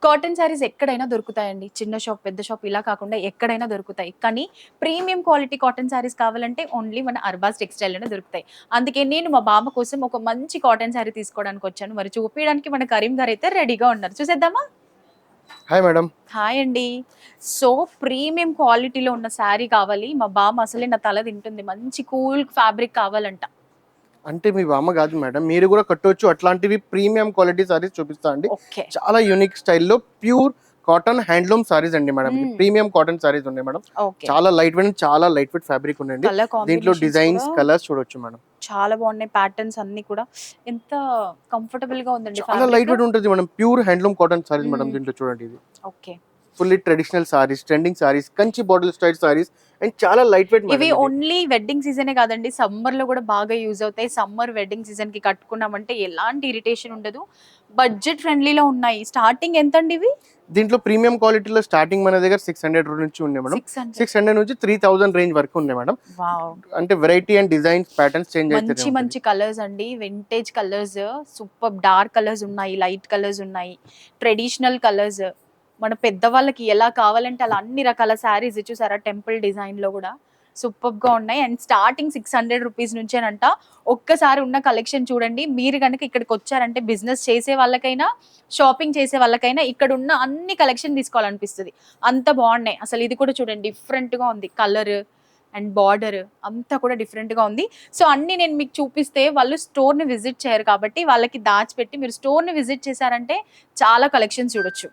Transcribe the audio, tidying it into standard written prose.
Cotton saris ఎక్కడైనా దొరుకుతాయండి. చిన్న షాప్, పెద్ద షాప్ ఇలా కాకుండా ఎక్కడైనా దొరుకుతాయి. కానీ ప్రీమియం క్వాలిటీ కాటన్ శారీస్ కావాలంటే ఓన్లీ మన అర్బాస్ టెక్స్‌టైల్‌లోనే దొరుకుతాయి. అందుకే నేను మా బామ్మ కోసం ఒక మంచి కాటన్ శారీ తీసుకోవడానికొచ్చాను. మరి చూపియడానికి మన కరీం గారైతే రెడీగా ఉన్నారు. చూసేద్దామా? Hi madam. హాయ్ అండి. సో, ప్రీమియం క్వాలిటీలో ఉన్న శారీ కావాలి. మా బామ్మ అసలే నా తల తింటుంది. మంచి కూల్ ఫ్యాబ్రిక్ కావాలంట. అంటే మీ బామ్మ కాదు మేడం, మీరు కూడా కట్టొచ్చు. అట్లాంటివి ప్రీమియం క్వాలిటీ సారీస్ చూపిస్తా అండి. ఓకే. చాలా యూనిక్ స్టైల్లో ప్యూర్ కాటన్ హ్యాండ్లూమ్ సారీస్ అండి మేడం. ఇది హ్మ్. ప్రీమియం కాటన్ సారీస్ ఉన్నాయి మేడం. ఓకే. చాలా లైట్ వెయిట్ ఫ్యాబ్రిక్ ఉందండి. కలర్ దీంట్లో కాంబినేషన్స్ డిజైన్స్, కూడా కలర్స్ చూడొచ్చు మేడం. చాలా బాగున్నాయి. ప్యాటర్న్స్ అన్నీ కూడా ఎంత కంఫర్టబుల్‌గా ఉందండి చాలా లైట్ ఫ్యాబ్రిక్. వెయిట్ ఉంటుంది madam. Pure handloom cotton saris madam. హ్మ్. దీంట్లో చూడండి, ఇది okay. Fully traditional saris, trending saris, Kanchi bottle style saris and చాలా లైట్ వెయిట్ మేడం. ఇవి ఇది ఓన్లీ వెడ్డింగ్ సీజనే కాదండి. సమ్మర్‌లో కూడా బాగా యూజ్ అవుతాయి. సమ్మర్ వెడ్డింగ్ సీజన్‌కి కట్టుకున్నామంటే ఎలాంటి ఇరిటేషన్ ఉండదు. బడ్జెట్ ఫ్రెండ్లీలో ఉన్నాయి. స్టార్టింగ్ ఎంతండి ఇవి? దీంట్లో ప్రీమియం క్వాలిటీలో స్టార్టింగ్ మన దగ్గర 600 నుంచి ఉన్నాయి మేడం. 600. 600 నుంచి 3000 రేంజ్ వరకు ఉన్నాయి మేడం. వావ్! అంటే variety and designs, patterns change అయితేనే మంచి ఉంటుంది. మంచి కలర్స్ అండి. Vintage colours, superb dark colours ఉన్నాయి, లైట్ కలర్స్ ఉన్నాయి, ట్రెడిషనల్ కలర్స్. మన పెద్దవాళ్ళకి ఎలా కావాలంటే అలా అన్ని రకాల శారీస్ చూసారా? టెంపుల్ డిజైన్‌లో గూడా సూపర్బ్‌గా ఉన్నాయి. అండ్ స్టార్టింగ్ 600 రూపీస్ నుంచేనంట. ఒక్కసారి ఉన్న కలెక్షన్ చూడండి. మీరు గనక ఇక్కడికొచ్చారంటే బిజినెస్ చేసే వాళ్ళకైనా, షాపింగ్ చేసే వాళ్ళకైనా ఇక్కడున్న అన్ని కలెక్షన్ తీసుకోవాలనిపిస్తది. అంత బాగున్నాయి. అసలు ఇది కూడా చూడండి, డిఫరెంట్‌గా ఉంది. కలర్ అండ్ బార్డర్ అంతా కూడా డిఫరెంట్‌గా ఉంది. సో, అన్నీ నేను మీకు చూపిస్తే వాళ్ళు స్టోర్‌ని విజిట్ చేయరు కాబట్టి వాళ్ళకి దాచిపెట్టి మీరు స్టోర్‌ని విజిట్ చేశారంటే చాలా కలెక్షన్స్ చూడొచ్చు.